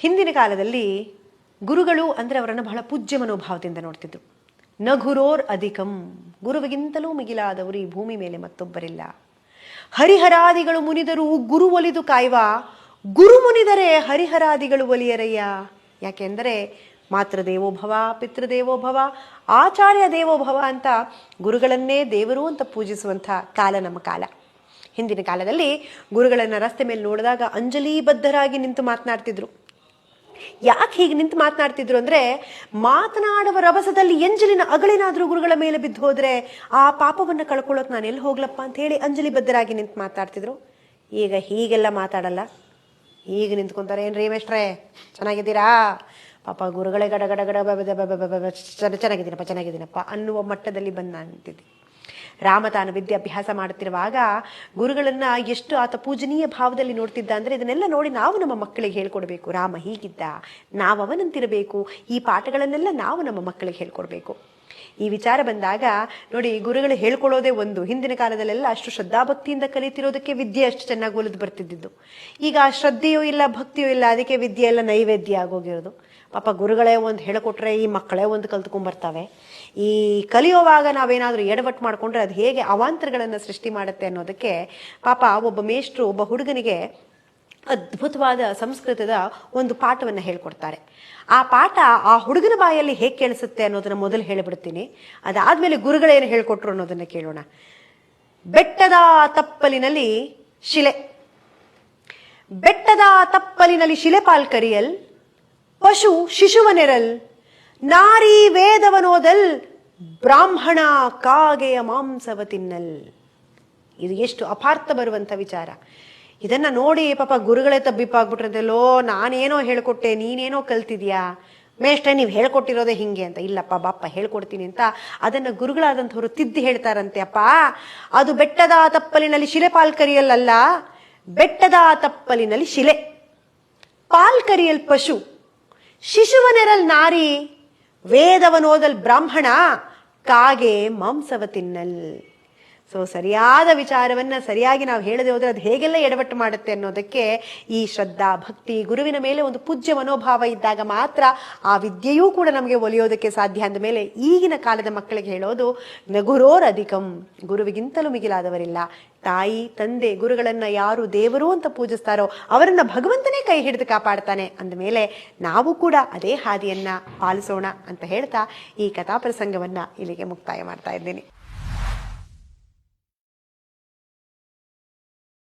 ಹಿಂದಿನ ಕಾಲದಲ್ಲಿ ಗುರುಗಳು ಅಂದರೆ ಅವರನ್ನು ಬಹಳ ಪೂಜ್ಯ ಮನೋಭಾವದಿಂದ ನೋಡ್ತಿದ್ರು. ನ ಗುರೋರ್ ಅಧಿಕಂ, ಗುರುವಿಗಿಂತಲೂ ಮಿಗಿಲಾದವರು ಈ ಭೂಮಿ ಮೇಲೆ ಮತ್ತೊಬ್ಬರಿಲ್ಲ. ಹರಿಹರಾದಿಗಳು ಮುನಿದರು ಗುರು ಒಲಿದು ಕಾಯ್ವ, ಗುರು ಮುನಿದರೆ ಹರಿಹರಾದಿಗಳು ಒಲಿಯರಯ್ಯ. ಯಾಕೆಂದರೆ ಮಾತೃದೇವೋಭವ, ಪಿತೃದೇವೋಭವ, ಆಚಾರ್ಯ ದೇವೋಭವ ಅಂತ ಗುರುಗಳನ್ನೇ ದೇವರು ಅಂತ ಪೂಜಿಸುವಂಥ ಕಾಲ ನಮ್ಮ ಕಾಲ. ಹಿಂದಿನ ಕಾಲದಲ್ಲಿ ಗುರುಗಳನ್ನು ರಸ್ತೆ ಮೇಲೆ ನೋಡಿದಾಗ ಅಂಜಲಿಬದ್ಧರಾಗಿ ನಿಂತು ಮಾತನಾಡ್ತಿದ್ರು. ಯಾಕೆ ಹೀಗೆ ನಿಂತು ಮಾತನಾಡ್ತಿದ್ರು ಅಂದರೆ, ಮಾತನಾಡುವ ರಭಸದಲ್ಲಿ ಎಂಜಲಿನ ಅಗಳಿನಾದರೂ ಗುರುಗಳ ಮೇಲೆ ಬಿದ್ದು ಹೋದರೆ ಆ ಪಾಪವನ್ನು ಕಳ್ಕೊಳ್ಳೋಕೆ ನಾನು ಎಲ್ಲಿ ಹೋಗ್ಲಪ್ಪ ಅಂತ ಹೇಳಿ ಅಂಜಲಿಬದ್ಧರಾಗಿ ನಿಂತು ಮಾತಾಡ್ತಿದ್ರು. ಈಗ ಹೀಗೆಲ್ಲ ಮಾತಾಡಲ್ಲ. ಈಗ ನಿಂತ್ಕೊಂತಾರೆ, ಏನ್ರಿ ಮೇಷ್ಟ್ರೇ ಚೆನ್ನಾಗಿದ್ದೀರಾ, ಪಾಪ ಗುರುಗಳೇ ಗಡ ಗಡ ಗಡ ಚೆನ್ನಾಗಿದ್ದೀನಪ್ಪ ಅನ್ನುವ ಮಟ್ಟದಲ್ಲಿ ಬಂದು ನಾನು ನಿಂತಿದ್ದೆ. ರಾಮ ತಾನು ವಿದ್ಯಾಭ್ಯಾಸ ಮಾಡುತ್ತಿರುವಾಗ ಗುರುಗಳನ್ನ ಎಷ್ಟು ಆತ ಪೂಜನೀಯ ಭಾವದಲ್ಲಿ ನೋಡ್ತಿದ್ದ ಅಂದರೆ, ಇದನ್ನೆಲ್ಲ ನೋಡಿ ನಾವು ನಮ್ಮ ಮಕ್ಕಳಿಗೆ ಹೇಳ್ಕೊಡ್ಬೇಕು. ರಾಮ ಹೀಗಿದ್ದ, ನಾವು ಅವನಂತಿರಬೇಕು. ಈ ಪಾಠಗಳನ್ನೆಲ್ಲ ನಾವು ನಮ್ಮ ಮಕ್ಕಳಿಗೆ ಹೇಳ್ಕೊಡ್ಬೇಕು. ಈ ವಿಚಾರ ಬಂದಾಗ ನೋಡಿ, ಗುರುಗಳು ಹೇಳ್ಕೊಳ್ಳೋದೇ ಒಂದು. ಹಿಂದಿನ ಕಾಲದಲ್ಲೆಲ್ಲ ಅಷ್ಟು ಶ್ರದ್ಧಾಭಕ್ತಿಯಿಂದ ಕಲಿತಿರೋದಕ್ಕೆ ವಿದ್ಯೆ ಅಷ್ಟು ಚೆನ್ನಾಗಿ ಒಲಿದು ಬರ್ತಿದ್ದು. ಈಗ ಶ್ರದ್ಧೆಯೂ ಇಲ್ಲ, ಭಕ್ತಿಯೂ ಇಲ್ಲ, ಅದಕ್ಕೆ ವಿದ್ಯೆ ಎಲ್ಲ ನೈವೇದ್ಯ ಆಗೋಗಿರೋದು. ಪಾಪ ಗುರುಗಳೇ ಒಂದು ಹೇಳಿಕೊಟ್ರೆ ಈ ಮಕ್ಕಳೇ ಒಂದು ಕಲ್ತ್ಕೊಂಡ್ಬರ್ತಾವೆ. ಈ ಕಲಿಯುವಾಗ ನಾವೇನಾದರೂ ಎಡವಟ್ಟು ಮಾಡಿಕೊಂಡ್ರೆ ಅದು ಹೇಗೆ ಅವಾಂತರಗಳನ್ನು ಸೃಷ್ಟಿ ಮಾಡುತ್ತೆ ಅನ್ನೋದಕ್ಕೆ ಪಾಪ ಒಬ್ಬ ಮೇಷ್ಟ್ರು ಒಬ್ಬ ಹುಡುಗನಿಗೆ ಅದ್ಭುತವಾದ ಸಂಸ್ಕೃತದ ಒಂದು ಪಾಠವನ್ನು ಹೇಳ್ಕೊಡ್ತಾರೆ. ಆ ಪಾಠ ಆ ಹುಡುಗನ ಬಾಯಲ್ಲಿ ಹೇಗೆ ಕೇಳಿಸುತ್ತೆ ಅನ್ನೋದನ್ನ ಮೊದಲು ಹೇಳಿಬಿಡ್ತೀನಿ. ಅದಾದ್ಮೇಲೆ ಗುರುಗಳೇನು ಹೇಳ್ಕೊಟ್ರು ಅನ್ನೋದನ್ನ ಕೇಳೋಣ. ಬೆಟ್ಟದ ತಪ್ಪಲಿನಲ್ಲಿ ಶಿಲೆ, ಬೆಟ್ಟದ ತಪ್ಪಲಿನಲ್ಲಿ ಶಿಲೆ ಪಾಲ್ಕರಿಯಲ್, ಪಶು ಶಿಶುವನೆರಲ್, ನಾರಿ ವೇದವನೋದಲ್, ಬ್ರಾಹ್ಮಣ ಕಾಗೆಯ ಮಾಂಸವ ತಿನ್ನಲ್. ಇದು ಎಷ್ಟು ಅಪಾರ್ಥ ಬರುವಂಥ ವಿಚಾರ. ಇದನ್ನ ನೋಡಿ ಪಾಪ ಗುರುಗಳೇ ತಬ್ಬಿಪ್ಪಾಗ್ಬಿಟ್ರಂತೆಲ್ಲೋ, ನಾನೇನೋ ಹೇಳ್ಕೊಟ್ಟೆ, ನೀನೇನೋ ಕಲ್ತಿದ್ಯಾ, ಮೇಷ್ಟ್ರೆ ನೀವು ಹೇಳ್ಕೊಟ್ಟಿರೋದೇ ಹಿಂಗೆ ಅಂತ. ಇಲ್ಲಪ್ಪ ಬಾಪ್ಪ ಹೇಳ್ಕೊಡ್ತೀನಿ ಅಂತ ಅದನ್ನು ಗುರುಗಳಾದಂಥವ್ರು ತಿದ್ದಿ ಹೇಳ್ತಾರಂತೆ. ಅಪ್ಪ, ಅದು ಬೆಟ್ಟದ ತಪ್ಪಲಿನಲ್ಲಿ ಶಿಲೆ ಪಾಲ್ಕರಿಯಲ್ಲ, ಬೆಟ್ಟದ ತಪ್ಪಲಿನಲ್ಲಿ ಶಿಲೆ, ಪಾಲ್ಕರಿಯಲ್ ಪಶು, ಶಿಶುವನೆರಲ್ ನಾರಿ, ವೇದವನೋದಲ್ ಬ್ರಾಹ್ಮಣ, ಕಾಗೆ ಮಾಂಸವ ತಿನ್ನಲ್. ಸೊ ಸರಿಯಾದ ವಿಚಾರವನ್ನು ಸರಿಯಾಗಿ ನಾವು ಹೇಳದೆ ಹೋದರೆ ಅದು ಹೇಗೆಲ್ಲ ಎಡವಟ್ಟು ಮಾಡುತ್ತೆ ಅನ್ನೋದಕ್ಕೆ ಈ ಶ್ರದ್ಧಾ ಭಕ್ತಿ ಗುರುವಿನ ಮೇಲೆ ಒಂದು ಪೂಜ್ಯ ಮನೋಭಾವ ಇದ್ದಾಗ ಮಾತ್ರ ಆ ವಿದ್ಯೆಯೂ ಕೂಡ ನಮಗೆ ಒಲಿಯೋದಕ್ಕೆ ಸಾಧ್ಯ. ಅಂದ ಮೇಲೆ ಈಗಿನ ಕಾಲದ ಮಕ್ಕಳಿಗೆ ಹೇಳೋದು ನಗುರೋರ್ ಅಧಿಕಂ, ಗುರುವಿಗಿಂತಲೂ ಮಿಗಿಲಾದವರಿಲ್ಲ. ತಾಯಿ ತಂದೆ ಗುರುಗಳನ್ನ ಯಾರು ದೇವರು ಅಂತ ಪೂಜಿಸ್ತಾರೋ ಅವರನ್ನ ಭಗವಂತನೇ ಕೈ ಹಿಡಿದು ಕಾಪಾಡ್ತಾನೆ. ಅಂದಮೇಲೆ ನಾವು ಕೂಡ ಅದೇ ಹಾದಿಯನ್ನ ಪಾಲಿಸೋಣ ಅಂತ ಹೇಳ್ತಾ ಈ ಕಥಾ ಪ್ರಸಂಗವನ್ನ ಇಲ್ಲಿಗೆ ಮುಕ್ತಾಯ ಮಾಡ್ತಾ ಇದ್ದೀನಿ.